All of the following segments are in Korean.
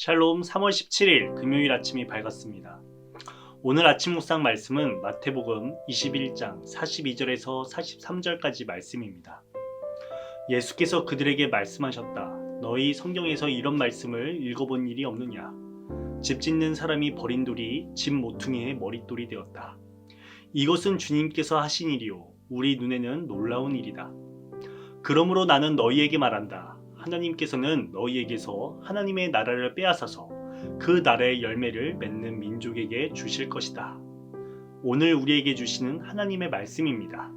샬롬. 3월 17일 금요일 아침이 밝았습니다. 오늘 아침 묵상 말씀은 마태복음 21장 42절에서 43절까지 말씀입니다. 예수께서 그들에게 말씀하셨다. 너희 성경에서 이런 말씀을 읽어본 일이 없느냐? 집 짓는 사람이 버린 돌이 집 모퉁이의 머릿돌이 되었다. 이것은 주님께서 하신 일이요 우리 눈에는 놀라운 일이다. 그러므로 나는 너희에게 말한다. 하나님께서는 너희에게서 하나님의 나라를 빼앗아서 그 나라의 열매를 맺는 민족에게 주실 것이다. 오늘 우리에게 주시는 하나님의 말씀입니다.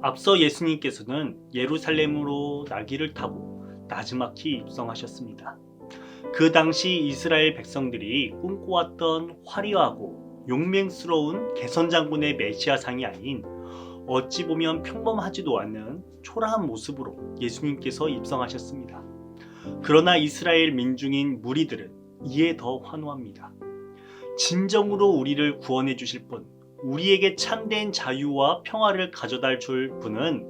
앞서 예수님께서는 예루살렘으로 나귀를 타고 나지막히 입성하셨습니다. 그 당시 이스라엘 백성들이 꿈꿔왔던 화려하고 용맹스러운 개선장군의 메시아상이 아닌 어찌 보면 평범하지도 않는 초라한 모습으로 예수님께서 입성하셨습니다. 그러나 이스라엘 민중인 무리들은 이에 더 환호합니다. 진정으로 우리를 구원해 주실 분, 우리에게 참된 자유와 평화를 가져다 줄 분은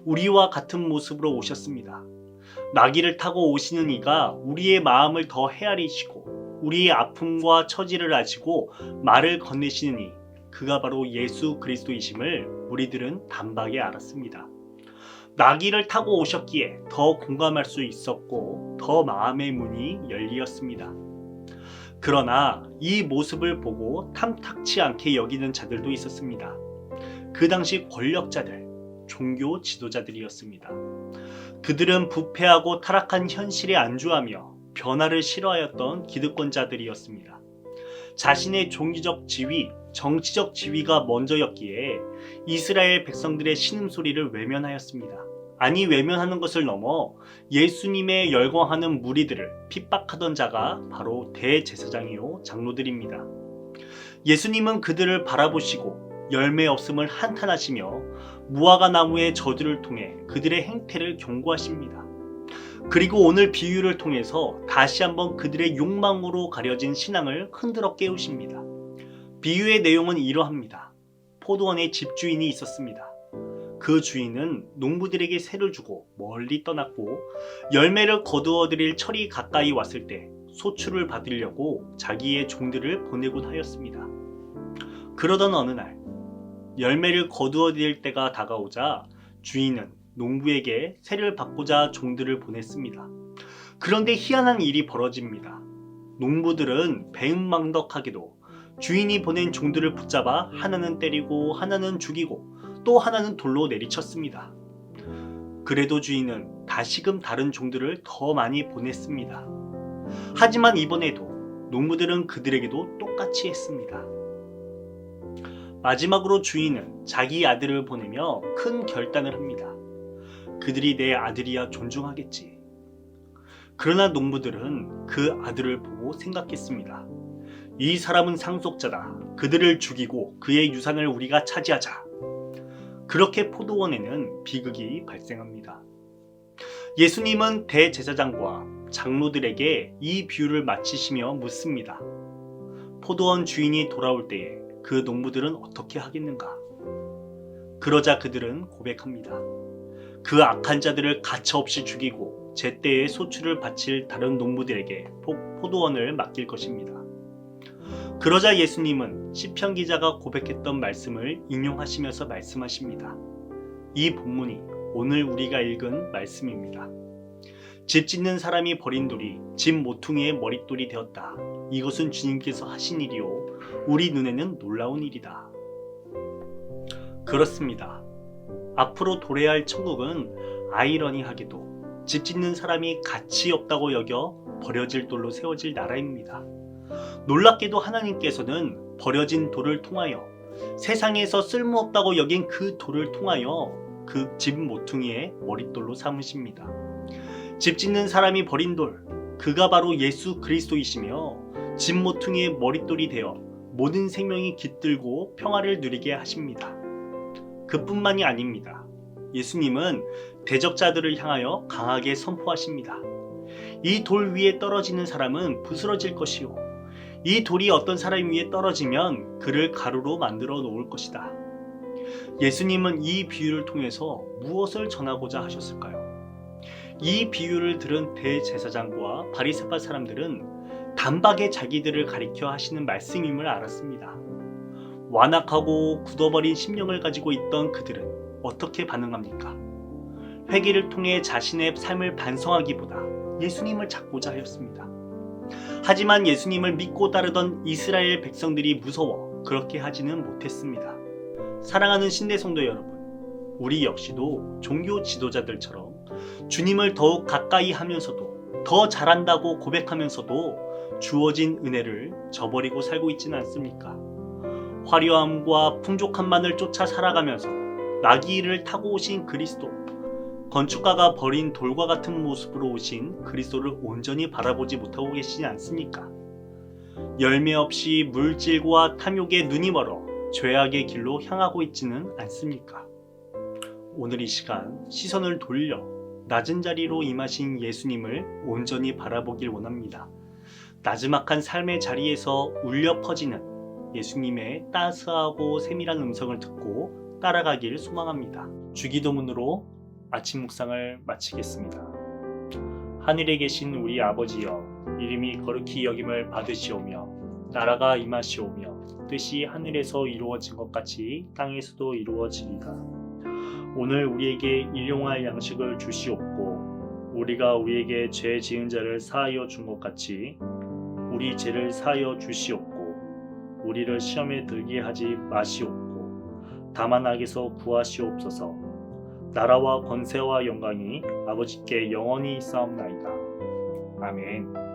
우리와 같은 모습으로 오셨습니다. 나귀를 타고 오시는 이가 우리의 마음을 더 헤아리시고 우리의 아픔과 처지를 아시고 말을 건네시는 이, 그가 바로 예수 그리스도이심을 무리들은 단박에 알았습니다. 나귀를 타고 오셨기에 더 공감할 수 있었고 더 마음의 문이 열리었습니다. 그러나 이 모습을 보고 탐탁치 않게 여기는 자들도 있었습니다. 그 당시 권력자들, 종교 지도자들이었습니다. 그들은 부패하고 타락한 현실에 안주하며 변화를 싫어하였던 기득권자들이었습니다. 자신의 종교적 지위, 정치적 지위가 먼저였기에 이스라엘 백성들의 신음소리를 외면하였습니다. 아니, 외면하는 것을 넘어 예수님의 열광하는 무리들을 핍박하던 자가 바로 대제사장이요 장로들입니다. 예수님은 그들을 바라보시고 열매 없음을 한탄하시며 무화과 나무의 저주를 통해 그들의 행태를 경고하십니다. 그리고 오늘 비유를 통해서 다시 한번 그들의 욕망으로 가려진 신앙을 흔들어 깨우십니다. 비유의 내용은 이러합니다. 포도원에 집주인이 있었습니다. 그 주인은 농부들에게 세를 주고 멀리 떠났고 열매를 거두어 드릴 철이 가까이 왔을 때 소출을 받으려고 자기의 종들을 보내곤 하였습니다. 그러던 어느 날 열매를 거두어 드릴 때가 다가오자 주인은 농부에게 세를 받고자 종들을 보냈습니다. 그런데 희한한 일이 벌어집니다. 농부들은 배은망덕하게도 주인이 보낸 종들을 붙잡아 하나는 때리고 하나는 죽이고 또 하나는 돌로 내리쳤습니다. 그래도 주인은 다시금 다른 종들을 더 많이 보냈습니다. 하지만 이번에도 농부들은 그들에게도 똑같이 했습니다. 마지막으로 주인은 자기 아들을 보내며 큰 결단을 합니다. 그들이 내 아들이야 존중하겠지. 그러나 농부들은 그 아들을 보고 생각했습니다. 이 사람은 상속자다. 그들을 죽이고 그의 유산을 우리가 차지하자. 그렇게 포도원에는 비극이 발생합니다. 예수님은 대제사장과 장로들에게 이 비유를 마치시며 묻습니다. 포도원 주인이 돌아올 때에 그 농부들은 어떻게 하겠는가? 그러자 그들은 고백합니다. 그 악한 자들을 가차없이 죽이고 제때에 소출을 바칠 다른 농부들에게 포도원을 맡길 것입니다. 그러자 예수님은 시편 기자가 고백했던 말씀을 인용하시면서 말씀하십니다. 이 본문이 오늘 우리가 읽은 말씀입니다. 집 짓는 사람이 버린 돌이 집 모퉁이의 머릿돌이 되었다. 이것은 주님께서 하신 일이요 우리 눈에는 놀라운 일이다. 그렇습니다. 앞으로 도래할 천국은 아이러니하게도 집 짓는 사람이 가치 없다고 여겨 버려질 돌로 세워질 나라입니다. 놀랍게도 하나님께서는 버려진 돌을 통하여 세상에서 쓸모없다고 여긴 그 돌을 통하여 그 집 모퉁이의 머릿돌로 삼으십니다. 집 짓는 사람이 버린 돌, 그가 바로 예수 그리스도이시며 집 모퉁이의 머릿돌이 되어 모든 생명이 깃들고 평화를 누리게 하십니다. 그뿐만이 아닙니다. 예수님은 대적자들을 향하여 강하게 선포하십니다. 이 돌 위에 떨어지는 사람은 부스러질 것이요 이 돌이 어떤 사람 위에 떨어지면 그를 가루로 만들어 놓을 것이다. 예수님은 이 비유를 통해서 무엇을 전하고자 하셨을까요? 이 비유를 들은 대제사장과 바리새파 사람들은 단박에 자기들을 가리켜 하시는 말씀임을 알았습니다. 완악하고 굳어버린 심령을 가지고 있던 그들은 어떻게 반응합니까? 회개를 통해 자신의 삶을 반성하기보다 예수님을 찾고자 하였습니다. 하지만 예수님을 믿고 따르던 이스라엘 백성들이 무서워 그렇게 하지는 못했습니다. 사랑하는 신대 성도 여러분, 우리 역시도 종교 지도자들처럼 주님을 더욱 가까이 하면서도 더 잘한다고 고백하면서도 주어진 은혜를 저버리고 살고 있지는 않습니까? 화려함과 풍족함만을 쫓아 살아가면서 나귀를 타고 오신 그리스도, 건축가가 버린 돌과 같은 모습으로 오신 그리스도를 온전히 바라보지 못하고 계시지 않습니까? 열매 없이 물질과 탐욕에 눈이 멀어 죄악의 길로 향하고 있지는 않습니까? 오늘 이 시간 시선을 돌려 낮은 자리로 임하신 예수님을 온전히 바라보길 원합니다. 나지막한 삶의 자리에서 울려 퍼지는 예수님의 따스하고 세밀한 음성을 듣고 따라가길 소망합니다. 주기도문으로 아침 묵상을 마치겠습니다. 하늘에 계신 우리 아버지여, 이름이 거룩히 여김을 받으시오며 나라가 임하시오며 뜻이 하늘에서 이루어진 것 같이 땅에서도 이루어지리다. 오늘 우리에게 일용할 양식을 주시옵고 우리가 우리에게 죄 지은 자를 사하여 준 것 같이 우리 죄를 사하여 주시옵고 우리를 시험에 들게 하지 마시옵고 다만 악에서 구하시옵소서. 나라와 권세와 영광이 아버지께 영원히 있사옵나이다. 아멘.